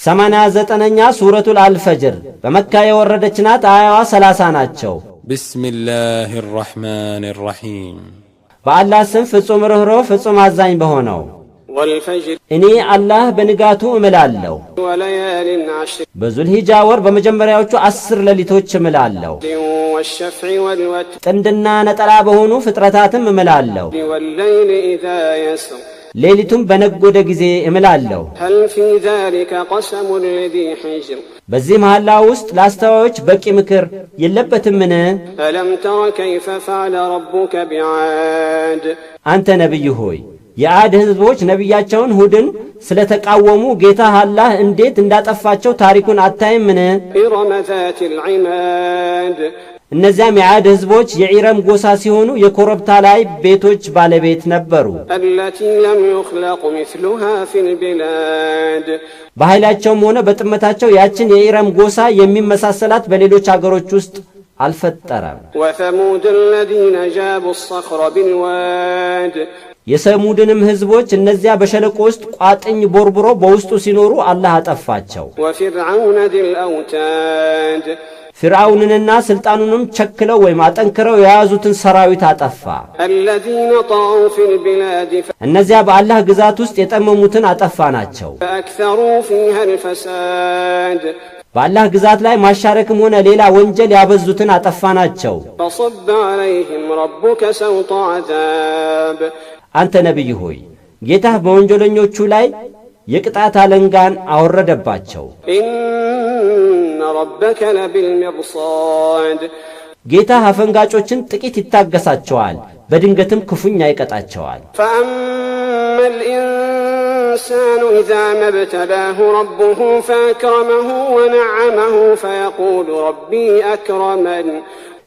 89ኛ ሱረቱል አልፈጅር በመካ የወረደች ናት። አያዋ 30 ናቸው። ቢስሚላሂር ረህማኒር ረሂም በአላህ ስም ፍጹም ርህሩህ ፍጹም አዛኝ በሆነው ወልፈጅር እኔ አላህ በንጋቱ እምላለሁ። ወለያሊን ዐሽር በዙልሂጃ ወር በመጀመሪያዎቹ 10 ሌሊቶች እምላለሁ። ወሸፍዒ ወልወትር ጥንድና ነጠላ በሆኑ ፍጥረታትም እምላለሁ። ወለይሊ ኢዛ የስር ሌሊቱም በነጎደ ጊዜ እምላለሁ። هل في ذلك قسم لذي حجر በዚህ መሐላ ውስጥ ለአስተዋዮች በቂ ምክር የለበትምን? ألم تر كيف فعل ربك بعاد አንተ ነብይ ሆይ የዓድ ህዝቦች ነብያቸውን ሁድን ስለተቃወሙ ጌታ አላህ እንዴት እንዳጠፋቸው ታሪኩን አታይምን? إرم ذات العماد እነዚያም የዓድ ህዝቦች የኢረም ጎሳ ሲሆኑ የኮረብታ ላይ ቤቶች ባለቤት ነበሩ። التي لم يخلق مثلها في البلاد በኃይላቸውም ሆነ በጥመታቸው ያችን የኢረም ጎሳ የሚመሳሰላት በሌሎች አገሮች ውስጥ አልፈጠረም። وثمود الذين جابوا الصخر بالواد የሰሙድንም ህዝቦች እነዚያ በሸለቆ ውስጥ ቋጥኝ ቦርብሮ በውስጡ ሲኖሩ አላህ አጠፋቸው። وفرعون ذي الأوتاد ፍርዓውንንና ስልጣኑንም ቸክለው ወይም አጠንክረው የያዙትን ሰራዊት አጠፋ። الذين طغوا في البلاد እነዚያ በአላህ ግዛት ውስጥ የጠመሙትን አጠፋናቸው። فأكثروا فيها الفساد በአላህ ግዛት ላይ ማሻረክም ሆነ ሌላ ወንጀል ያበዙትን አጠፋናቸው። فصب عليهم ربك سوط عذاب አንተ ነብይ ሆይ ጌታህ በወንጀለኞቹ ላይ የቅጣት አለንጋን አወረደባቸው። إن ربك لبالمرصاد ጌታህ አፈንጋጮችን ጥቂት ይታገሳቸዋል፣ በድንገትም ክፉኛ ይቀጣቸዋል። فأما الإنسان إذا ما ابتلاه ربه فأكرمه ونعمه فيقول ربي أكرمن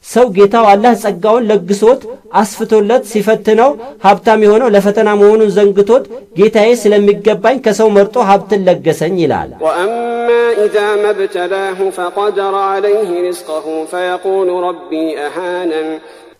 ሰው ጌታው አላህ ጸጋውን ለግሶት አስፍቶለት ሲፈትነው ሀብታም የሆነው ለፈተና መሆኑን ዘንግቶት ጌታዬ ስለሚገባኝ ከሰው መርጦ ሀብትን ለገሰኝ ይላል። وأما إذا ما ابتلاه فقدر عليه رزقه فيقول ربي أهانن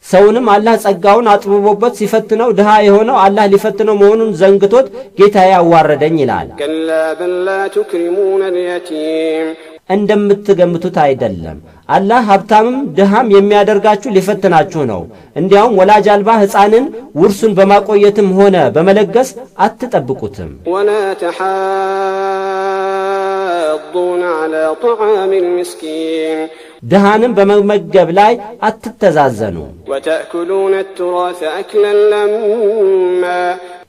ሰውንም አላህ ጸጋውን አጥብቦበት ሲፈትነው ድሃ የሆነው አላህ ሊፈትነው መሆኑን ዘንግቶት ጌታዬ አዋረደኝ ይላል። كلا بل لا تكرمون اليتيم እንደምትገምቱት አይደለም። አላህ ሀብታምም ድሃም የሚያደርጋችሁ ሊፈትናችሁ ነው። እንዲያውም ወላጅ አልባ ሕፃንን ውርሱን በማቆየትም ሆነ በመለገስ አትጠብቁትም። ولا تحاضون على طعام المسكين ድሃንም በመመገብ ላይ አትተዛዘኑ። وتأكلون التراث أكلا لما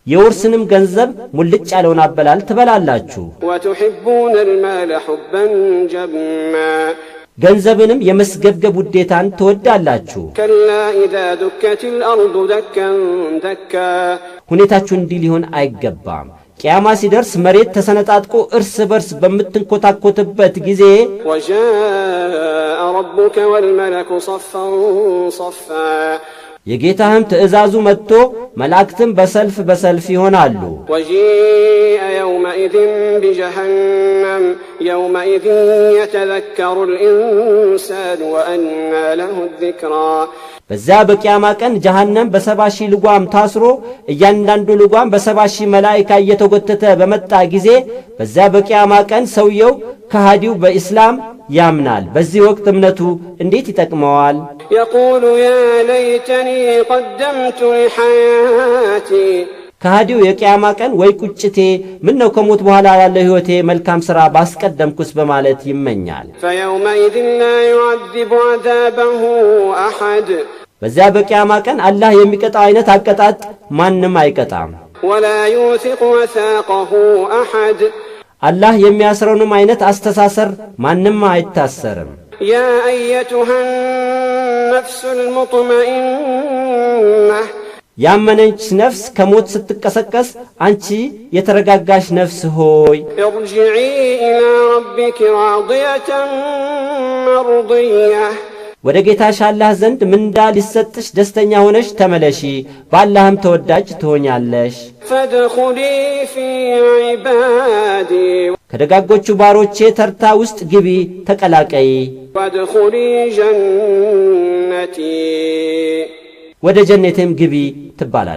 የውርስንም ገንዘብ ሙልጭ ያለውን አበላል ትበላላችሁ። وتحبون المال حبا جما ገንዘብንም የመስገብገብ ውዴታን ትወዳላችሁ። كلا إذا دكت الأرض دكا دكا ሁኔታችሁ እንዲህ ሊሆን አይገባም። ቂያማ ሲደርስ መሬት ተሰነጣጥቆ እርስ በርስ በምትንኮታኮትበት ጊዜ وجاء ربك والملك صفا صفا የጌታህም ትእዛዙ መጥቶ መላእክትም በሰልፍ ይሆናሉ። وجيء يومئذ بجهنم يومئذ يتذكر الإنسان وأنى له الذكرى በዛ በቂያማ ቀን ጀሃነም በ70,000 ልጓም ታስሮ እያንዳንዱ ልጓም በ70,000 መላእክት እየተጎተተ በመጣ ጊዜ በዛ በቂያማ ቀን ሰውየው ከሃዲው በእስላም ያምናል። በዚህ ወቅት እምነቱ እንዴት ይጠቅመዋል? يقول يا ليتني قدمت لحياتي ከሃዲው የቂያማ ቀን ወይ ቁጭቴ ምን ነው ከሞት በኋላ ያለ ህይወቴ መልካም ሥራ ባስቀደምኩስ በማለት ይመኛል። فيومئذ لا يعذب عذابه أحد በዚያ በቂያማ ቀን አላህ የሚቀጣው አይነት አቀጣጥ ማንም አይቀጣም። ولا يوثق وثاقه أحد አላህ የሚያስረውንም አይነት አስተሳሰር ማንም አይታሰርም። يا أيتها النفس المطمئنة ያመነች ነፍስ ከሞት ስትቀሰቀስ አንቺ የተረጋጋሽ ነፍስ ሆይ ارجعي إلى ربك راضية مرضية ወደ ጌታሽ አላህ ዘንድ ምንዳ ሊሰጥሽ ደስተኛ ሆነሽ ተመለሺ፣ በአላህም ተወዳጅ ትሆኛለሽ። فادخلي في عبادي ከደጋጎቹ ባሮቼ ተርታ ውስጥ ግቢ ተቀላቀይ። وادخلي جنتي ወደ ጀነቴም ግቢ ትባላል።